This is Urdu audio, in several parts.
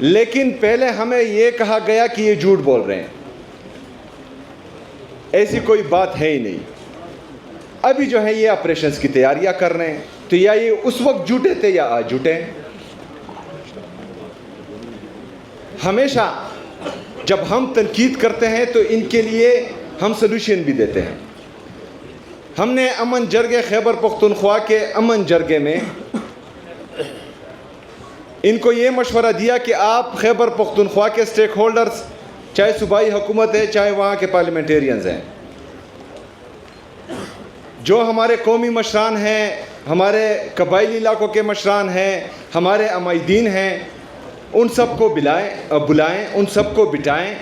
لیکن پہلے ہمیں یہ کہا گیا کہ یہ جھوٹ بول رہے ہیں. ایسی کوئی بات ہے ہی نہیں. ابھی جو ہے یہ آپریشنز کی تیاریاں کر رہے ہیں. تو یا یہ اس وقت جھوٹے تھے یا آج جھوٹے ہیں. ہمیشہ جب ہم تنقید کرتے ہیں تو ان کے لیے ہم سلوشن بھی دیتے ہیں. ہم نے امن جرگے خیبر پختونخوا کے امن جرگے میں ان کو یہ مشورہ دیا کہ آپ خیبر پختونخوا کے سٹیک ہولڈرز، چاہے صوبائی حکومت ہے چاہے وہاں کے پارلیمنٹیرینز ہیں، جو ہمارے قومی مشران ہیں، ہمارے قبائلی علاقوں کے مشران ہیں، ہمارے عمائدین ہیں، ان سب کو بلائیں، ان سب کو بٹائیں،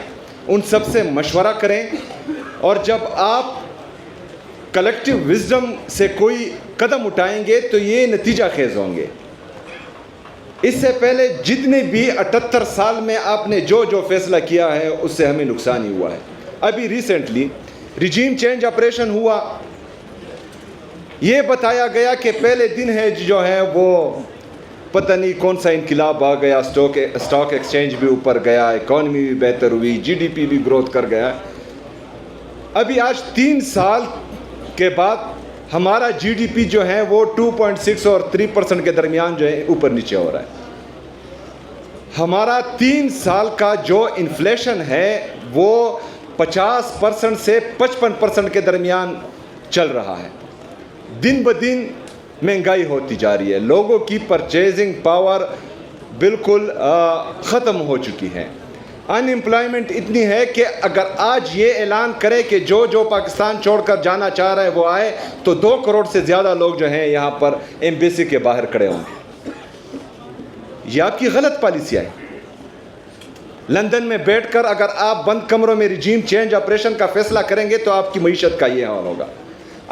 ان سب سے مشورہ کریں. اور جب آپ کلیکٹیو وزڈم سے کوئی قدم اٹھائیں گے تو یہ نتیجہ خیز ہوں گے. اس سے پہلے جتنے بھی 78 سال میں آپ نے جو فیصلہ کیا ہے اس سے ہمیں نقصان ہی ہوا ہے. ابھی ریسنٹلی ریجیم چینج آپریشن ہوا. یہ بتایا گیا کہ پہلے دن ہے جو ہے وہ پتہ نہیں کون سا انقلاب آ گیا، اسٹاک ایکسچینج بھی اوپر گیا، اکانومی بھی بہتر ہوئی، جی ڈی پی بھی گروتھ کر گیا. ابھی آج 3 سال کے بعد ہمارا جی ڈی پی جو ہے وہ 2.6 اور 3% کے درمیان جو ہے اوپر نیچے ہو رہا ہے. ہمارا 3 سال کا جو انفلیشن ہے وہ 50% سے 55% کے درمیان چل رہا ہے. دن بدن مہنگائی ہوتی جا رہی ہے. لوگوں کی پرچیزنگ پاور بالکل ختم ہو چکی ہے. ان امپلائمنٹ اتنی ہے کہ اگر آج یہ اعلان کرے کہ جو پاکستان چھوڑ کر جانا چاہ رہا ہے وہ آئے تو 2 کروڑ سے زیادہ لوگ جو ہیں یہاں پر ایمبیسی کے باہر کھڑے ہوں گے. یہ آپ کی غلط پالیسی ہے. لندن میں بیٹھ کر اگر آپ بند کمروں میں ریجیم چینج آپریشن کا فیصلہ کریں گے تو آپ کی معیشت کا یہ حال ہوگا،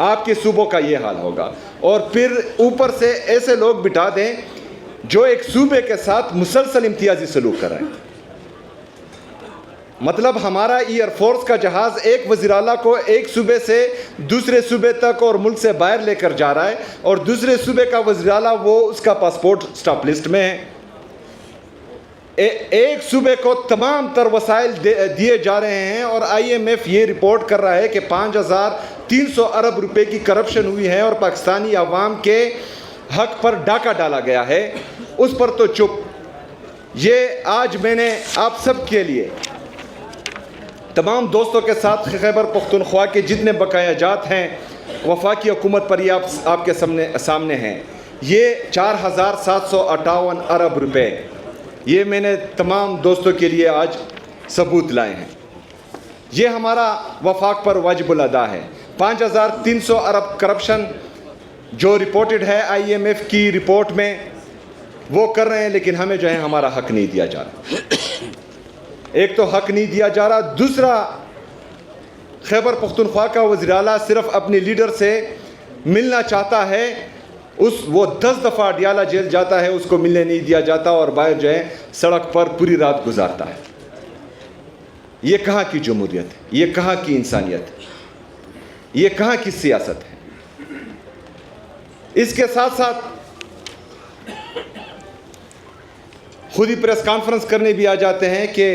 آپ کے صوبوں کا یہ حال ہوگا. اور پھر اوپر سے ایسے لوگ بٹھا دیں جو ایک صوبے کے ساتھ مسلسل امتیازی سلوک کر رہے ہیں. مطلب ہمارا ایئر فورس کا جہاز ایک وزیر اعلیٰ کو ایک صوبے سے دوسرے صوبے تک اور ملک سے باہر لے کر جا رہا ہے، اور دوسرے صوبے کا وزیر اعلیٰ وہ اس کا پاسپورٹ سٹاپ لسٹ میں ہے. ایک صوبے کو تمام تر وسائل دیے جا رہے ہیں، اور آئی ایم ایف یہ رپورٹ کر رہا ہے کہ 5300 ارب روپے کی کرپشن ہوئی ہے اور پاکستانی عوام کے حق پر ڈاکہ ڈالا گیا ہے. اس پر تو چپ. یہ آج میں نے آپ سب کے لیے تمام دوستوں کے ساتھ خیبر پختونخوا کے جتنے بقایا جات ہیں وفاقی حکومت پر یہ آپ کے سامنے ہیں. یہ 4758 ارب روپے یہ میں نے تمام دوستوں کے لیے آج ثبوت لائے ہیں. یہ ہمارا وفاق پر واجب الادا ہے. 5300 ارب کرپشن جو رپورٹڈ ہے آئی ایم ایف کی رپورٹ میں وہ کر رہے ہیں، لیکن ہمیں جو ہے ہمارا حق نہیں دیا جا رہا. ایک تو حق نہیں دیا جا رہا، دوسرا خیبر پختونخوا کا وزیر اعلیٰ صرف اپنی لیڈر سے ملنا چاہتا ہے، وہ 10 دفعہ ڈیالہ جیل جاتا ہے، اس کو ملنے نہیں دیا جاتا اور باہر جو ہے سڑک پر پوری رات گزارتا ہے. یہ کہاں کی جمہوریت ہے؟ یہ کہاں کی انسانیت ہے؟ یہ کہاں کی سیاست ہے؟ اس کے ساتھ ساتھ خود ہی پریس کانفرنس کرنے بھی آ جاتے ہیں کہ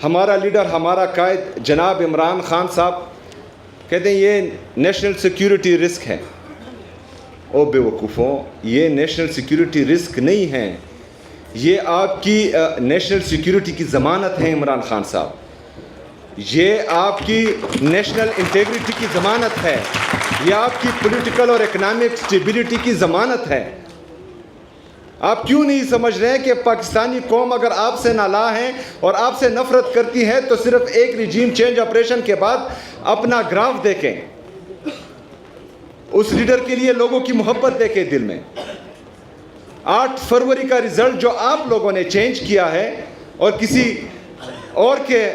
ہمارا لیڈر، ہمارا قائد جناب عمران خان صاحب کہتے ہیں یہ نیشنل سیکیورٹی رسک ہے. او بے وقوفوں، یہ نیشنل سیکیورٹی رسک نہیں ہے، یہ آپ کی نیشنل سیکیورٹی کی ضمانت ہے عمران خان صاحب. یہ آپ کی نیشنل انٹیگریٹی کی ضمانت ہے، یہ آپ کی پولیٹیکل اور اکنامک سٹیبلٹی کی ضمانت ہے. آپ کیوں نہیں سمجھ رہے ہیں کہ پاکستانی قوم اگر آپ سے نالاں ہے اور آپ سے نفرت کرتی ہے تو صرف ایک ریجیم چینج آپریشن کے بعد اپنا گراف دیکھیں، اس لیڈر کے لیے لوگوں کی محبت دیکھیں دل میں. 8 فروری کا رزلٹ جو آپ لوگوں نے چینج کیا ہے اور کسی اور کے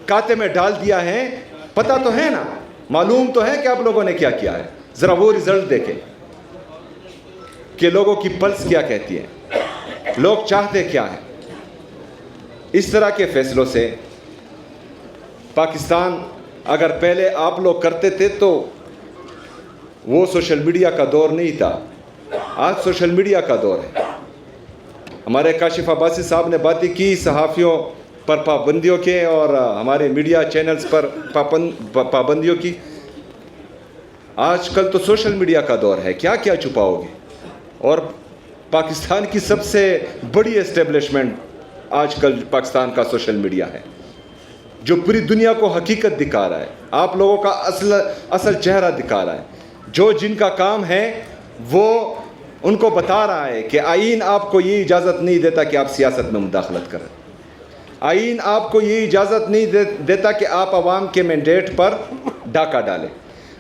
کھاتے میں ڈال دیا ہے، پتہ تو ہے نا، معلوم تو ہے کہ آپ لوگوں نے کیا کیا ہے. ذرا وہ رزلٹ دیکھیں کہ لوگوں کی پلس کیا کہتی ہے، لوگ چاہتے کیا ہیں. اس طرح کے فیصلوں سے پاکستان اگر پہلے آپ لوگ کرتے تھے تو وہ سوشل میڈیا کا دور نہیں تھا، آج سوشل میڈیا کا دور ہے. ہمارے کاشف عباسی صاحب نے باتیں کی صحافیوں پر پابندیوں کے اور ہمارے میڈیا چینلز پر پابندیوں کی. آج کل تو سوشل میڈیا کا دور ہے, کیا کیا چھپاؤ گے. اور پاکستان کی سب سے بڑی اسٹیبلشمنٹ آج کل پاکستان کا سوشل میڈیا ہے, جو پوری دنیا کو حقیقت دکھا رہا ہے, آپ لوگوں کا اصل چہرہ دکھا رہا ہے. جو جن کا کام ہے وہ ان کو بتا رہا ہے کہ آئین آپ کو یہ اجازت نہیں دیتا کہ آپ سیاست میں مداخلت کریں. آئین آپ کو یہ اجازت نہیں دیتا کہ آپ عوام کے مینڈیٹ پر ڈاکہ ڈالیں.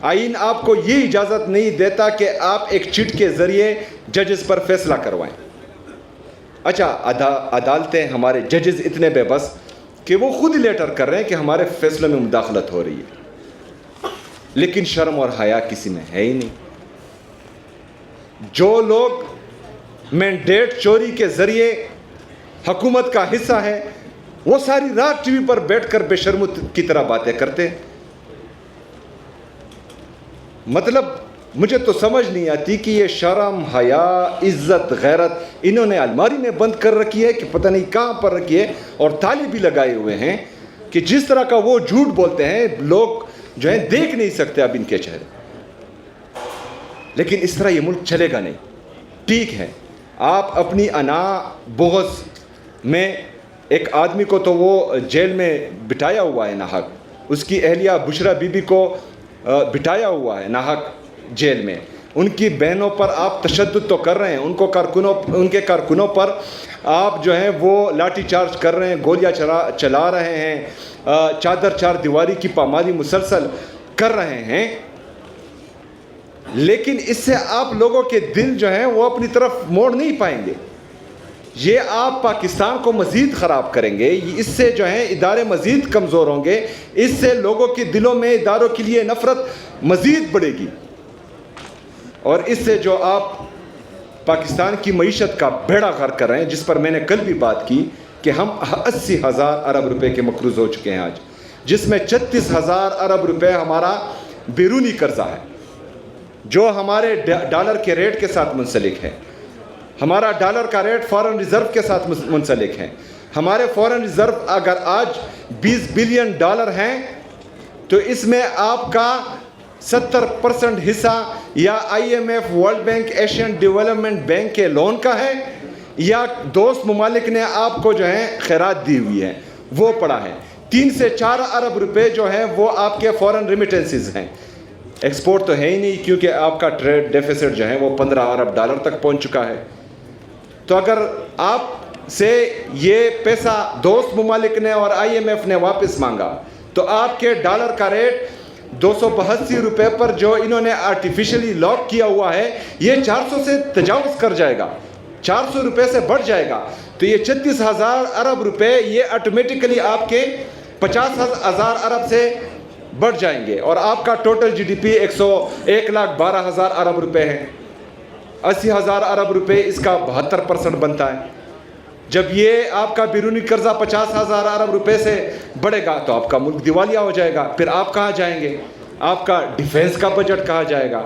آئین آپ کو یہ اجازت نہیں دیتا کہ آپ ایک چٹ کے ذریعے ججز پر فیصلہ کروائیں. اچھا, عدالتیں, ہمارے ججز اتنے بے بس کہ وہ خود ہی لیٹر کر رہے ہیں کہ ہمارے فیصلوں میں مداخلت ہو رہی ہے, لیکن شرم اور حیا کسی میں ہے ہی نہیں. جو لوگ مینڈیٹ چوری کے ذریعے حکومت کا حصہ ہے وہ ساری رات ٹی وی پر بیٹھ کر بے شرم کی طرح باتیں کرتے ہیں. مطلب مجھے تو سمجھ نہیں آتی کہ یہ شرم, حیا, عزت, غیرت انہوں نے الماری میں بند کر رکھی ہے کہ پتہ نہیں کہاں پر رکھی ہے, اور تالی بھی لگائے ہوئے ہیں کہ جس طرح کا وہ جھوٹ بولتے ہیں لوگ جو ہیں دیکھ نہیں سکتے اب ان کے چہرے. لیکن اس طرح یہ ملک چلے گا نہیں. ٹھیک ہے, آپ اپنی انا بغض میں ایک آدمی کو تو وہ جیل میں بٹھایا ہوا ہے ناحق, اس کی اہلیہ بشرا بی بی کو بٹھایا ہوا ہے ناحق جیل میں, ان کی بہنوں پر آپ تشدد تو کر رہے ہیں, ان کے کارکنوں پر آپ جو ہیں وہ لاٹھی چارج کر رہے ہیں, گولیاں چلا رہے ہیں, چادر چار دیواری کی پامالی مسلسل کر رہے ہیں. لیکن اس سے آپ لوگوں کے دل جو ہیں وہ اپنی طرف موڑ نہیں پائیں گے. یہ آپ پاکستان کو مزید خراب کریں گے, اس سے جو ہیں ادارے مزید کمزور ہوں گے, اس سے لوگوں کے دلوں میں اداروں کے لیے نفرت مزید بڑھے گی, اور اس سے جو آپ پاکستان کی معیشت کا بیڑا غرق کر رہے ہیں, جس پر میں نے کل بھی بات کی کہ ہم 80,000 ارب روپے کے مقروض ہو چکے ہیں آج, جس میں 36,000 ارب روپے ہمارا بیرونی قرضہ ہے جو ہمارے ڈالر کے ریٹ کے ساتھ منسلک ہے. ہمارا ڈالر کا ریٹ فارن ریزرو کے ساتھ منسلک ہے. ہمارے فارن ریزرو اگر آج $20 بلین ہیں تو اس میں آپ کا 70% حصہ یا IMF, world bank, Asian development bank کے لون کا ہے, یا دوست ممالک نے آپ کو جو ہے خیرات دی ہوئی ہے وہ پڑا ہے. 3 سے 4 ارب روپے جو ہیں وہ آپ کے فورن ریمیٹنسز ہیں. ایکسپورٹ تو ہے ہی نہیں کیونکہ آپ کا ٹریڈ ڈیفیسٹ جو ہے وہ $15 ارب تک پہنچ چکا ہے. تو اگر آپ سے یہ پیسہ دوست ممالک نے اور IMF نے واپس مانگا تو آپ کے ڈالر کا ریٹ 282 روپے پر جو انہوں نے آرٹیفیشلی لاک کیا ہوا ہے یہ 400 سے تجاوز کر جائے گا, 400 روپے سے بڑھ جائے گا. تو یہ 36,000 ارب روپے یہ آٹومیٹکلی آپ کے 50,000 ارب سے بڑھ جائیں گے, اور آپ کا ٹوٹل GDP 1,12,000 ارب روپے ہے. 80,000 ارب روپے اس کا 72% بنتا ہے. جب یہ آپ کا بیرونی قرضہ 50,000 ارب روپے سے بڑھے گا تو آپ کا ملک دیوالیہ ہو جائے گا. پھر آپ کہاں جائیں گے؟ آپ کا ڈیفینس کا بجٹ کہاں جائے گا؟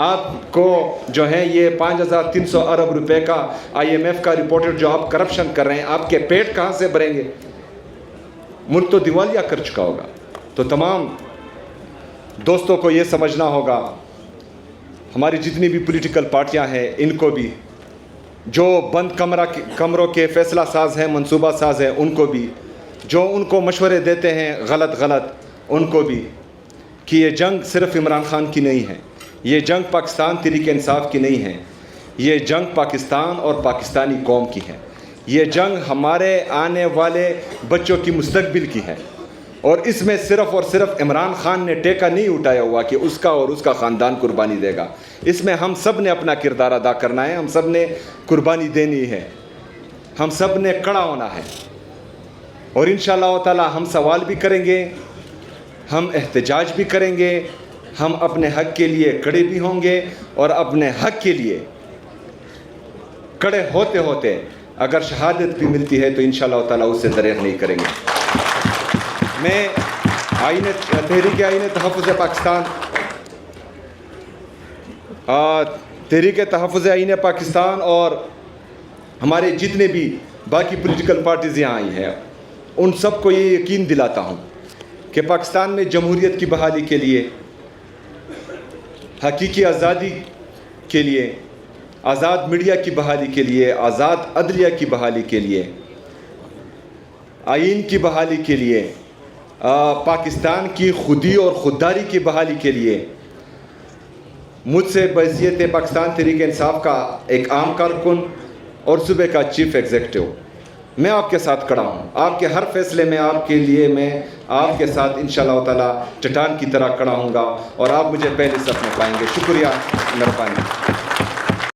آپ کو جو ہے یہ 5,300 ارب روپے کا IMF کا رپورٹڈ جو آپ کرپشن کر رہے ہیں, آپ کے پیٹ کہاں سے بھریں گے؟ ملک تو دیوالیہ کر چکا ہوگا. تو تمام دوستوں کو یہ سمجھنا ہوگا, ہماری جتنی بھی پولیٹیکل پارٹیاں ہیں ان کو بھی, جو بند کمروں کے فیصلہ ساز ہیں, منصوبہ ساز ہیں, ان کو بھی, جو ان کو مشورے دیتے ہیں غلط ان کو بھی, کہ یہ جنگ صرف عمران خان کی نہیں ہے, یہ جنگ پاکستان تحریک انصاف کی نہیں ہے, یہ جنگ پاکستان اور پاکستانی قوم کی ہے. یہ جنگ ہمارے آنے والے بچوں کی مستقبل کی ہے, اور اس میں صرف اور صرف عمران خان نے ٹیکہ نہیں اٹھایا ہوا کہ اس کا اور اس کا خاندان قربانی دے گا. اس میں ہم سب نے اپنا کردار ادا کرنا ہے, ہم سب نے قربانی دینی ہے, ہم سب نے کڑا ہونا ہے, اور انشاءاللہ تعالی ہم سوال بھی کریں گے, ہم احتجاج بھی کریں گے, ہم اپنے حق کے لیے کڑے بھی ہوں گے, اور اپنے حق کے لیے کڑے ہوتے ہوتے اگر شہادت بھی ملتی ہے تو انشاءاللہ تعالی اس سے دریغ نہیں کریں گے. میں تحریک آئین تحفظ پاکستان تحریک تحفظ آئین پاکستان اور ہمارے جتنے بھی باقی پولیٹیکل پارٹیز یہاں آئی ہیں ان سب کو یہ یقین دلاتا ہوں کہ پاکستان میں جمہوریت کی بحالی کے لیے، حقیقی آزادی کے لیے، آزاد میڈیا کی بحالی کے لیے، آزاد عدلیہ کی بحالی کے لیے، آئین کی بحالی کے لیے، پاکستان کی خودی اور خودداری کی بحالی کے لیے مجھ سے بحیثیت پاکستان تحریک انصاف کا ایک عام کارکن اور صوبے کا چیف ایگزیکٹو میں آپ کے ساتھ کھڑا ہوں. آپ کے ہر فیصلے میں آپ کے لیے میں آپ کے ساتھ انشاءاللہ تعالی چٹان کی طرح کھڑا ہوں گا اور آپ مجھے پہلے صف میں پائیں گے. شکریہ، مہربانی.